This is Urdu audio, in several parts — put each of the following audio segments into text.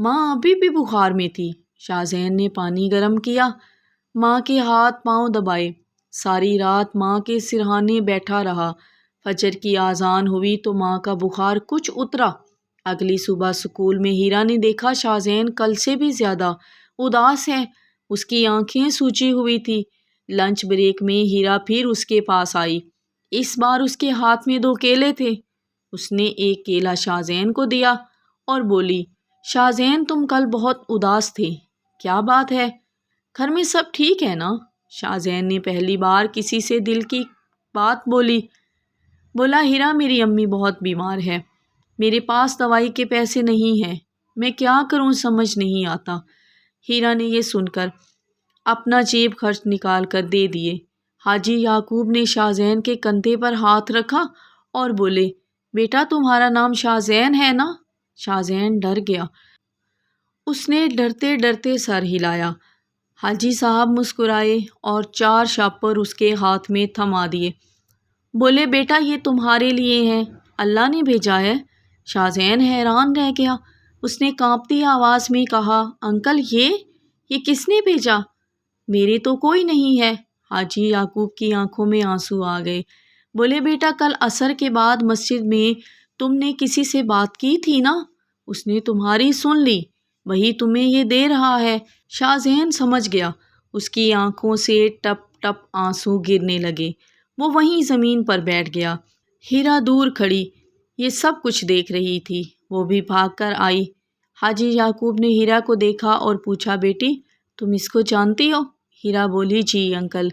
ماں ابھی بھی بخار میں تھی۔ شاہزین نے پانی گرم کیا، ماں کے ہاتھ پاؤں دبائے، ساری رات ماں کے سرہانے بیٹھا رہا۔ فجر کی آذان ہوئی تو ماں کا بخار کچھ اترا۔ اگلی صبح اسکول میں ہیرا نے دیکھا شاہزین کل سے بھی زیادہ اداس ہے، اس کی آنکھیں سوجی ہوئی تھی۔ لنچ بریک میں ہیرا پھر اس کے پاس آئی، اس بار اس کے ہاتھ میں 2 کیلے تھے۔ اس نے ایک کیلا شاہزین کو دیا اور بولی، شاہزین تم کل بہت اداس تھے، کیا بات ہے؟ گھر میں سب ٹھیک ہے نا؟ شاہزین نے پہلی بار کسی سے دل کی بات بولا ہیرا میری امی بہت بیمار ہے، میرے پاس دوائی کے پیسے نہیں ہیں، میں کیا کروں سمجھ نہیں آتا۔ ہیرا نے یہ سن کر اپنا جیب خرچ نکال کر دے دیے۔ حاجی یعقوب نے شاہزین کے کندھے پر ہاتھ رکھا اور بولے، بیٹا تمہارا نام شاہزین ہے نا؟ شاہزین ڈر گیا، اس نے ڈرتے ڈرتے سر ہلایا۔ حاجی صاحب مسکرائے اور 4 شاپر اس کے ہاتھ میں تھما دیے۔ بولے، بیٹا یہ تمہارے لیے ہیں، اللہ نے بھیجا ہے۔ شاہزین حیران رہ گیا، اس نے کانپتی آواز میں کہا، انکل یہ کس نے بھیجا؟ میرے تو کوئی نہیں ہے۔ حاجی یعقوب کی آنکھوں میں آنسو آ گئے۔ بولے، بیٹا کل عصر کے بعد مسجد میں تم نے کسی سے بات کی تھی نا، اس نے تمہاری سن لی، وہی تمہیں یہ دے رہا ہے۔ شاہزین سمجھ گیا، اس کی آنکھوں سے ٹپ ٹپ آنسو گرنے لگے، وہ وہیں زمین پر بیٹھ گیا۔ ہیرا دور کھڑی یہ سب کچھ دیکھ رہی تھی، وہ بھی بھاگ کر آئی۔ حاجی یعقوب نے ہیرا کو دیکھا اور پوچھا، بیٹی تم اس کو جانتی ہو؟ ہیرا بولی، جی انکل،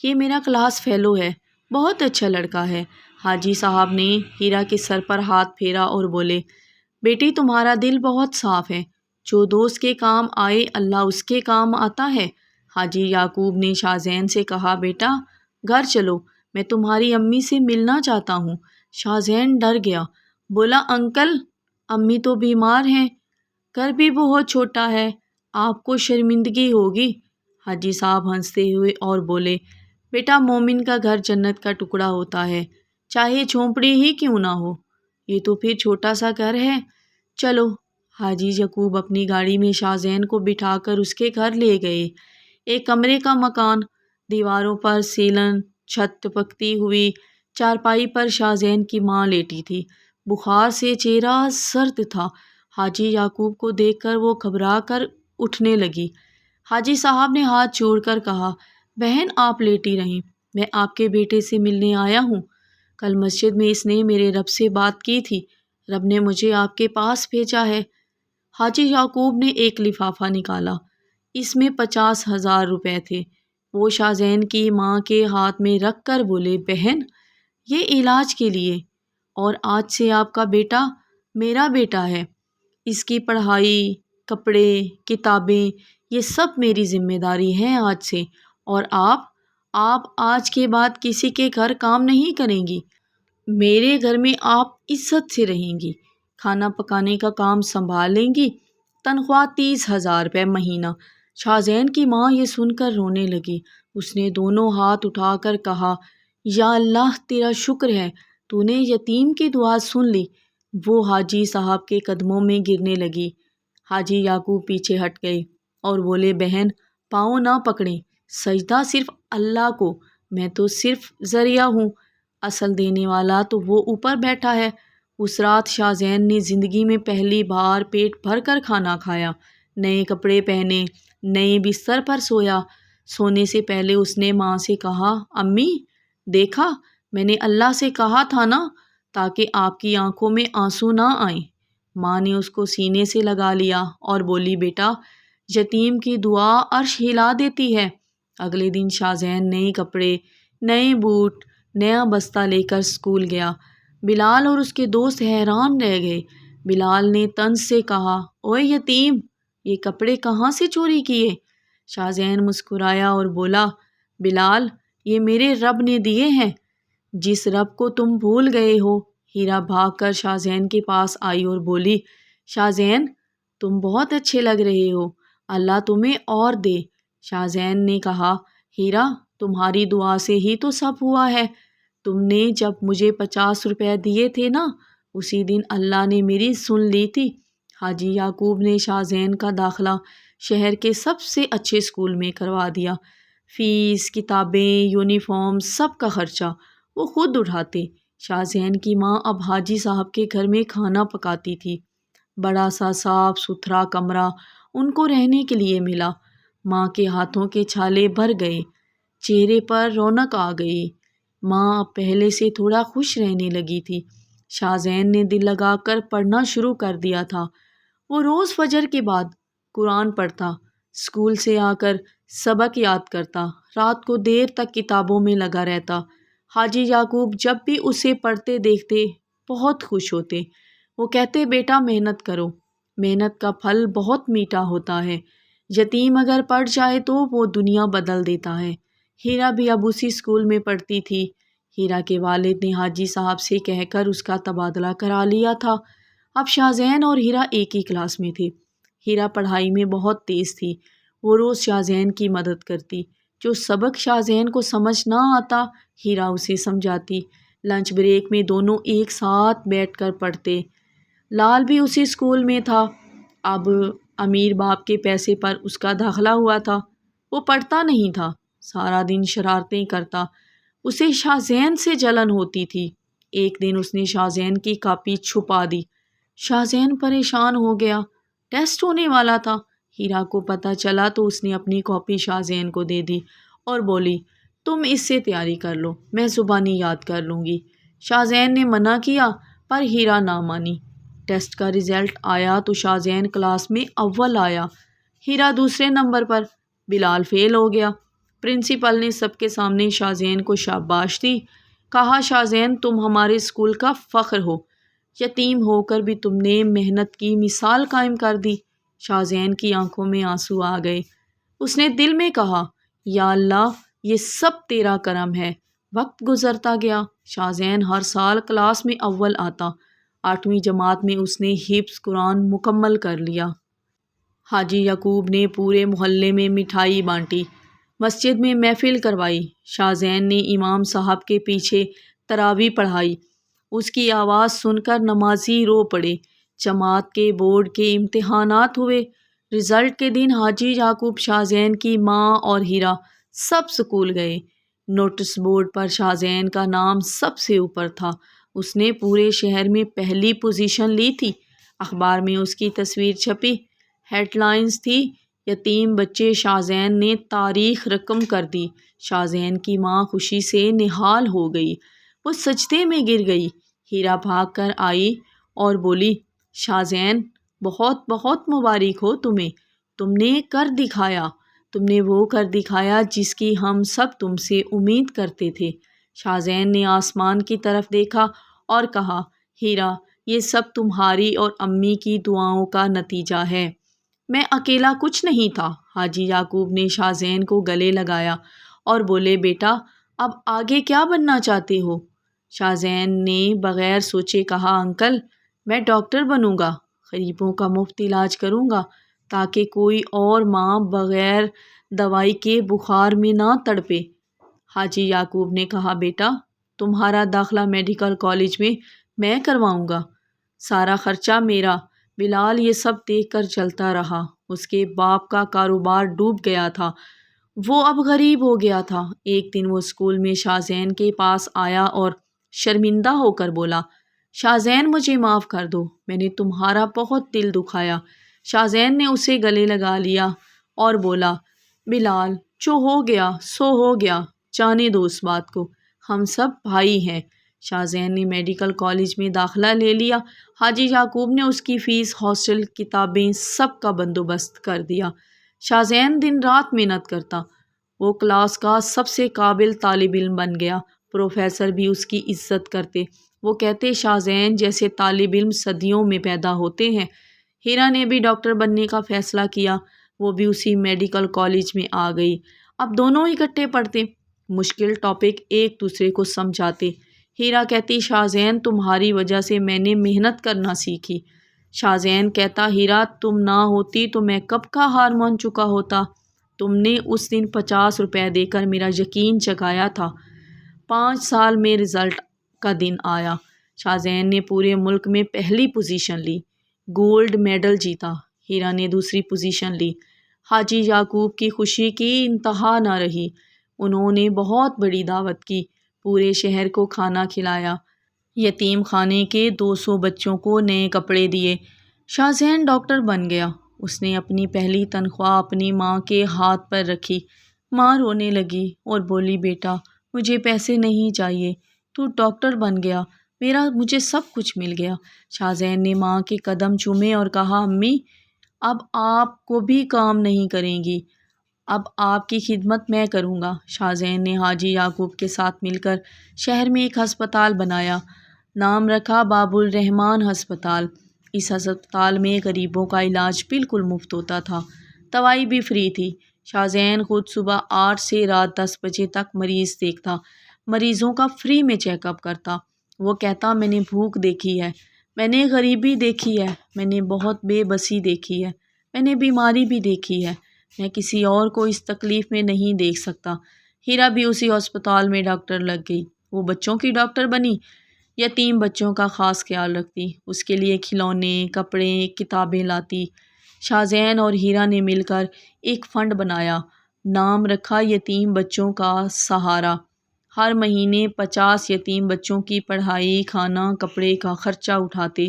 یہ میرا کلاس فیلو ہے، بہت اچھا لڑکا ہے۔ حاجی صاحب نے ہیرا کے سر پر ہاتھ پھیرا اور بولے، بیٹی تمہارا دل بہت صاف ہے، جو دوست کے کام آئے اللہ اس کے کام آتا ہے۔ حاجی یعقوب نے شاہزین سے کہا، بیٹا گھر چلو، میں تمہاری امی سے ملنا چاہتا ہوں۔ شاہزین ڈر گیا، بولا، انکل امی تو بیمار ہیں، گھر بھی بہت چھوٹا ہے، آپ کو شرمندگی ہوگی۔ حاجی صاحب ہنستے ہوئے اور بولے، بیٹا مومن کا گھر جنت کا ٹکڑا ہوتا ہے، چاہے جھونپڑی ہی کیوں نہ ہو، یہ تو پھر چھوٹا سا گھر ہے، چلو۔ حاجی یعقوب اپنی گاڑی میں شاہزین کو بٹھا کر اس کے گھر لے گئے۔ ایک کمرے کا مکان، دیواروں پر سیلن، چھت پکتی ہوئی، چارپائی پر شاہزین کی ماں لیٹی تھی، بخار سے چہرہ سرد تھا۔ حاجی یعقوب کو دیکھ کر وہ گھبرا کر اٹھنے لگی۔ حاجی صاحب نے ہاتھ جوڑ کر کہا، بہن آپ لیٹی رہیں، میں آپ کے بیٹے سے ملنے آیا ہوں، کل مسجد میں اس نے میرے رب سے بات کی تھی، رب نے مجھے آپ کے پاس بھیجا ہے۔ حاجی یعقوب نے ایک لفافہ نکالا، اس میں 50,000 روپے تھے، وہ شاہزین کی ماں کے ہاتھ میں رکھ کر بولے، بہن یہ علاج کے لیے، اور آج سے آپ کا بیٹا میرا بیٹا ہے، اس کی پڑھائی، کپڑے، کتابیں یہ سب میری ذمہ داری ہے آج سے، اور آپ آج کے بعد کسی کے گھر کام نہیں کریں گی، میرے گھر میں آپ عزت سے رہیں گی، کھانا پکانے کا کام سنبھال لیں گی، تنخواہ 30,000 روپے مہینہ۔ شاہزین کی ماں یہ سن کر رونے لگی، اس نے دونوں ہاتھ اٹھا کر کہا، یا اللہ تیرا شکر ہے، تو نے یتیم کی دعا سن لی۔ وہ حاجی صاحب کے قدموں میں گرنے لگی۔ حاجی یعقوب پیچھے ہٹ گئے اور بولے، بہن پاؤں نہ پکڑیں، سجدہ صرف اللہ کو، میں تو صرف ذریعہ ہوں، اصل دینے والا تو وہ اوپر بیٹھا ہے۔ اس رات شاہزین نے زندگی میں پہلی بار پیٹ بھر کر کھانا کھایا، نئے کپڑے پہنے، نئے بستر پر سویا۔ سونے سے پہلے اس نے ماں سے کہا، امی دیکھا میں نے اللہ سے کہا تھا نا، تاکہ آپ کی آنکھوں میں آنسو نہ آئیں۔ ماں نے اس کو سینے سے لگا لیا اور بولی، بیٹا یتیم کی دعا عرش ہلا دیتی ہے۔ اگلے دن شاہزین نئے کپڑے، نئے بوٹ، نیا بستہ لے کر اسکول گیا۔ بلال اور اس کے دوست حیران رہ گئے۔ بلال نے طنز سے کہا، اوئے یتیم، یہ کپڑے کہاں سے چوری کیے؟ شاہزین مسکرایا اور بولا، بلال یہ میرے رب نے دیے ہیں، جس رب کو تم بھول گئے ہو۔ ہیرا بھاگ کر شاہزین کے پاس آئی اور بولی، شاہزین تم بہت اچھے لگ رہے ہو، اللہ تمہیں اور دے۔ شاہزین نے کہا، ہیرا تمہاری دعا سے ہی تو سب ہوا ہے، تم نے جب مجھے 50 روپے دیے تھے نا، اسی دن اللہ نے میری سن لی تھی۔ حاجی یعقوب نے شاہزین کا داخلہ شہر کے سب سے اچھے اسکول میں کروا دیا۔ فیس، کتابیں، یونیفارم، سب کا خرچہ وہ خود اٹھاتے۔ شاہزین کی ماں اب حاجی صاحب کے گھر میں کھانا پکاتی تھی۔ بڑا سا صاف ستھرا کمرہ ان کو رہنے کے لیے ملا۔ ماں کے ہاتھوں کے چھالے بھر گئے، چہرے پر رونق آ گئی۔ ماں اب پہلے سے تھوڑا خوش رہنے لگی تھی۔ شاہزین نے دل لگا کر پڑھنا شروع کر دیا تھا۔ وہ روز فجر کے بعد قرآن پڑھتا، اسکول سے آ کر سبق یاد کرتا، رات کو دیر تک کتابوں میں لگا رہتا۔ حاجی یعقوب جب بھی اسے پڑھتے دیکھتے بہت خوش ہوتے۔ وہ کہتے، بیٹا محنت کرو، محنت کا پھل بہت میٹھا ہوتا ہے۔ یتیم اگر پڑھ جائے تو وہ دنیا بدل دیتا ہے۔ ہیرا بھی اب اسی اسکول میں پڑھتی تھی۔ ہیرا کے والد نے حاجی صاحب سے کہہ کر اس کا تبادلہ کرا لیا تھا۔ اب شاہزین اور ہیرا ایک ہی کلاس میں تھے۔ ہیرا پڑھائی میں بہت تیز تھی۔ وہ روز شاہزین کی مدد کرتی۔ جو سبق شاہزین کو سمجھ نہ آتا، ہیرا اسے سمجھاتی۔ لنچ بریک میں دونوں ایک ساتھ بیٹھ کر پڑھتے۔ لال بھی اسی اسکول میں تھا۔ اب امیر باپ کے پیسے پر اس کا داخلہ ہوا تھا۔ وہ پڑھتا نہیں تھا، سارا دن شرارتیں کرتا۔ اسے شاہزین سے جلن ہوتی تھی۔ ایک دن اس نے شاہزین کی کاپی چھپا دی۔ شاہزین پریشان ہو گیا۔ ٹیسٹ ہونے والا تھا۔ ہیرا کو پتہ چلا تو اس نے اپنی کاپی شاہزین کو دے دی اور بولی، تم اس سے تیاری کر لو، میں زبانی یاد کر لوں گی۔ شاہزین نے منع کیا پر ہیرا نہ مانی۔ ٹیسٹ کا رزلٹ آیا تو شاہزین کلاس میں اول آیا، ہیرا دوسرے نمبر پر۔ بلال فیل ہو گیا۔ پرنسپل نے سب کے سامنے شاہزین کو شاباش دی۔ کہا، شاہزین تم ہمارے اسکول کا فخر ہو، یتیم ہو کر بھی تم نے محنت کی مثال قائم کر دی۔ شاہزین کی آنکھوں میں آنسو آ گئے۔ اس نے دل میں کہا، یا اللہ یہ سب تیرا کرم ہے۔ وقت گزرتا گیا۔ شاہزین ہر سال کلاس میں اول آتا۔ 8ویں جماعت میں اس نے حفظ قرآن مکمل کر لیا۔ حاجی یعقوب نے پورے محلے میں مٹھائی بانٹی، مسجد میں محفل کروائی۔ شاہزین نے امام صاحب کے پیچھے تراویح پڑھائی۔ اس کی آواز سن کر نمازی رو پڑے۔ جماعت کے بورڈ کے امتحانات ہوئے۔ رزلٹ کے دن حاجی یعقوب، شاہزین کی ماں اور ہیرا سب اسکول گئے۔ نوٹس بورڈ پر شاہزین کا نام سب سے اوپر تھا۔ اس نے پورے شہر میں پہلی پوزیشن لی تھی۔ اخبار میں اس کی تصویر چھپی۔ ہیڈ لائنز تھی، یتیم بچے شاہزین نے تاریخ رقم کر دی۔ شاہزین کی ماں خوشی سے نہال ہو گئی۔ وہ سجدے میں گر گئی۔ ہیرا بھاگ کر آئی اور بولی، شاہزین بہت بہت مبارک ہو تمہیں، تم نے کر دکھایا، تم نے وہ کر دکھایا جس کی ہم سب تم سے امید کرتے تھے۔ شاہزین نے آسمان کی طرف دیکھا اور کہا، ہیرا یہ سب تمہاری اور امی کی دعاؤں کا نتیجہ ہے، میں اکیلا کچھ نہیں تھا۔ حاجی یعقوب نے شاہزین کو گلے لگایا اور بولے، بیٹا اب آگے کیا بننا چاہتے ہو؟ شاہزین نے بغیر سوچے کہا، انکل میں ڈاکٹر بنوں گا، غریبوں کا مفت علاج کروں گا تاکہ کوئی اور ماں بغیر دوائی کے بخار میں نہ تڑپے۔ حاجی یعقوب نے کہا، بیٹا تمہارا داخلہ میڈیکل کالج میں کرواؤں گا، سارا خرچہ میرا۔ بلال یہ سب دیکھ کر چلتا رہا۔ اس کے باپ کا کاروبار ڈوب گیا تھا، وہ اب غریب ہو گیا تھا۔ ایک دن وہ اسکول میں شاہزین کے پاس آیا اور شرمندہ ہو کر بولا، شاہزین مجھے معاف کر دو، میں نے تمہارا بہت دل دکھایا۔ شاہزین نے اسے گلے لگا لیا اور بولا، بلال جو ہو گیا سو ہو گیا، جانے دو اس بات کو، ہم سب بھائی ہیں۔ شاہزین نے میڈیکل کالج میں داخلہ لے لیا۔ حاجی یعقوب نے اس کی فیس، ہاسٹل، کتابیں سب کا بندوبست کر دیا۔ شاہزین دن رات محنت کرتا۔ وہ کلاس کا سب سے قابل طالب علم بن گیا۔ پروفیسر بھی اس کی عزت کرتے۔ وہ کہتے، شاہزین جیسے طالب علم صدیوں میں پیدا ہوتے ہیں۔ ہیرا نے بھی ڈاکٹر بننے کا فیصلہ کیا۔ وہ بھی اسی میڈیکل کالج میں آ گئی۔ اب دونوں اکٹھے پڑھتے، مشکل ٹاپک ایک دوسرے کو سمجھاتے۔ ہیرا کہتی، شاہزین تمہاری وجہ سے میں نے محنت کرنا سیکھی۔ شاہزین کہتا، ہیرا تم نہ ہوتی تو میں کب کا ہار مان چکا ہوتا۔ تم نے اس دن 50 روپے دے کر میرا یقین جگایا تھا۔ 5 سال میں رزلٹ کا دن آیا۔ شاہزین نے پورے ملک میں پہلی پوزیشن لی۔ گولڈ میڈل جیتا۔ ہیرا نے دوسری پوزیشن لی۔ حاجی یعقوب کی خوشی کی انتہا نہ رہی۔ انہوں نے بہت بڑی دعوت کی، پورے شہر کو کھانا کھلایا، یتیم خانے کے 200 بچوں کو نئے کپڑے دیے۔ شاہزین ڈاکٹر بن گیا۔ اس نے اپنی پہلی تنخواہ اپنی ماں کے ہاتھ پر رکھی۔ ماں رونے لگی اور بولی، بیٹا مجھے پیسے نہیں چاہیے، تو ڈاکٹر بن گیا، مجھے سب کچھ مل گیا۔ شاہزین نے ماں کے قدم چومے اور کہا، امی اب آپ کو بھی کام نہیں کریں گی، اب آپ کی خدمت میں کروں گا۔ شاہزین نے حاجی یعقوب کے ساتھ مل کر شہر میں ایک ہسپتال بنایا، نام رکھا باب الرحمن ہسپتال۔ اس ہسپتال میں غریبوں کا علاج بالکل مفت ہوتا تھا، دوائی بھی فری تھی۔ شاہزین خود صبح 8 سے رات 10 بجے تک مریض دیکھتا، مریضوں کا فری میں چیک اپ کرتا۔ وہ کہتا، میں نے بھوک دیکھی ہے، میں نے غریبی دیکھی ہے، میں نے بہت بے بسی دیکھی ہے، میں نے بیماری بھی دیکھی ہے، میں کسی اور کو اس تکلیف میں نہیں دیکھ سکتا۔ ہیرا بھی اسی ہسپتال میں ڈاکٹر لگ گئی۔ وہ بچوں کی ڈاکٹر بنی، یتیم بچوں کا خاص خیال رکھتی، اس کے لیے کھلونے، کپڑے، کتابیں لاتی۔ شاہزین اور ہیرا نے مل کر ایک فنڈ بنایا، نام رکھا یتیم بچوں کا سہارا۔ ہر مہینے 50 یتیم بچوں کی پڑھائی، کھانا، کپڑے کا خرچہ اٹھاتے،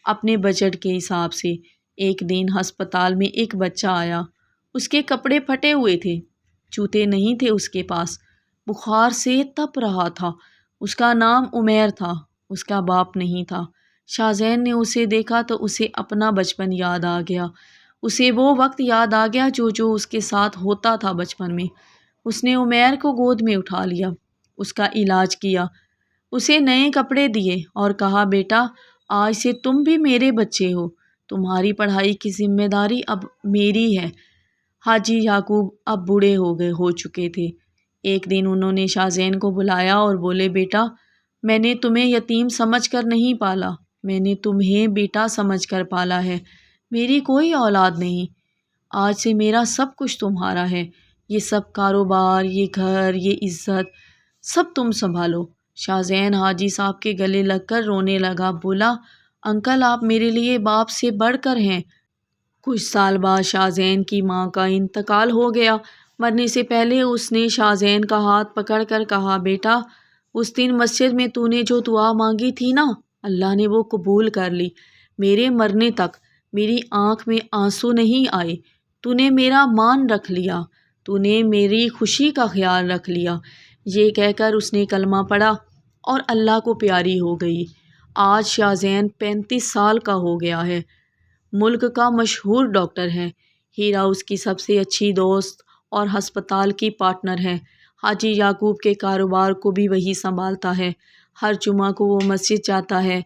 اپنے بجٹ کے حساب سے۔ ایک دن ہسپتال میں ایک بچہ آیا، اس کے کپڑے پھٹے ہوئے تھے، جوتے نہیں تھے اس کے پاس، بخار سے تپ رہا تھا۔ اس کا نام عمیر تھا، اس کا باپ نہیں تھا۔ شاہزین نے اسے دیکھا تو اسے اپنا بچپن یاد آ گیا، اسے وہ وقت یاد آ گیا جو اس کے ساتھ ہوتا تھا بچپن میں۔ اس نے عمیر کو گود میں اٹھا لیا، اس کا علاج کیا، اسے نئے کپڑے دیے اور کہا، بیٹا آج سے تم بھی میرے بچے ہو، تمہاری پڑھائی کی ذمہ داری اب میری ہے۔ حاجی یعقوب اب بوڑھے ہو چکے تھے۔ ایک دن انہوں نے شاہزین کو بلایا اور بولے، بیٹا میں نے تمہیں یتیم سمجھ کر نہیں پالا، میں نے تمہیں بیٹا سمجھ کر پالا ہے، میری کوئی اولاد نہیں، آج سے میرا سب کچھ تمہارا ہے، یہ سب کاروبار، یہ گھر، یہ عزت، سب تم سنبھالو۔ شاہزین حاجی صاحب کے گلے لگ کر رونے لگا، بولا، انکل آپ میرے لیے باپ سے بڑھ کر ہیں۔ کچھ سال بعد شاہزین کی ماں کا انتقال ہو گیا۔ مرنے سے پہلے اس نے شاہزین کا ہاتھ پکڑ کر کہا، بیٹا اس دن مسجد میں تو نے جو دعا مانگی تھی نا، اللہ نے وہ قبول کر لی۔ میرے مرنے تک میری آنکھ میں آنسو نہیں آئے، تو نے میرا مان رکھ لیا، تو نے میری خوشی کا خیال رکھ لیا۔ یہ کہہ کر اس نے کلمہ پڑھا اور اللہ کو پیاری ہو گئی۔ آج شاہزین 35 سال کا ہو گیا ہے، ملک کا مشہور ڈاکٹر ہے۔ ہیرا اس کی سب سے اچھی دوست اور ہسپتال کی پارٹنر ہے۔ حاجی یعقوب کے کاروبار کو بھی وہی سنبھالتا ہے۔ ہر جمعہ کو وہ مسجد جاتا ہے،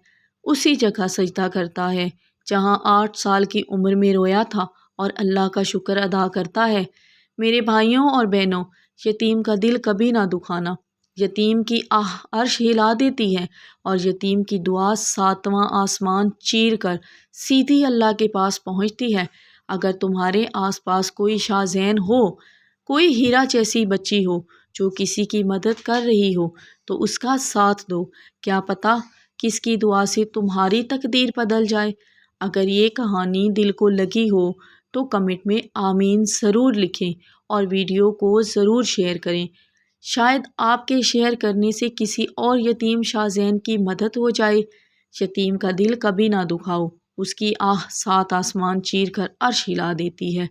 اسی جگہ سجدہ کرتا ہے جہاں 8 سال کی عمر میں رویا تھا اور اللہ کا شکر ادا کرتا ہے۔ میرے بھائیوں اور بہنوں، یتیم کا دل کبھی نہ دکھانا، یتیم کی آہ عرش ہلا دیتی ہے اور یتیم کی دعا 7واں آسمان چیر کر سیدھی اللہ کے پاس پہنچتی ہے۔ اگر تمہارے آس پاس کوئی شاہزین ہو، کوئی ہیرا جیسی بچی ہو جو کسی کی مدد کر رہی ہو، تو اس کا ساتھ دو، کیا پتہ کس کی دعا سے تمہاری تقدیر بدل جائے۔ اگر یہ کہانی دل کو لگی ہو تو کمنٹ میں آمین ضرور لکھیں اور ویڈیو کو ضرور شیئر کریں، شاید آپ کے شیئر کرنے سے کسی اور یتیم شاہزین کی مدد ہو جائے۔ یتیم کا دل کبھی نہ دکھاؤ، اس کی آہ 7 آسمان چیر کر عرش ہلا دیتی ہے۔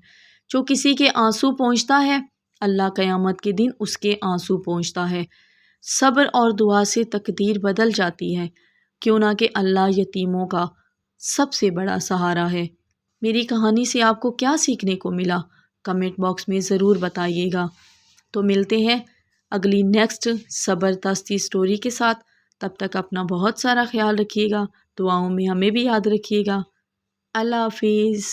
جو کسی کے آنسو پونچھتا ہے، اللہ قیامت کے دن اس کے آنسو پونچھتا ہے۔ صبر اور دعا سے تقدیر بدل جاتی ہے، کیوں نہ کہ اللہ یتیموں کا سب سے بڑا سہارا ہے۔ میری کہانی سے آپ کو کیا سیکھنے کو ملا، کمنٹ باکس میں ضرور بتائیے گا۔ تو ملتے ہیں اگلی نیکسٹ زبردستی سٹوری کے ساتھ، تب تک اپنا بہت سارا خیال رکھیے گا، دعاؤں میں ہمیں بھی یاد رکھیے گا۔ اللہ حافظ۔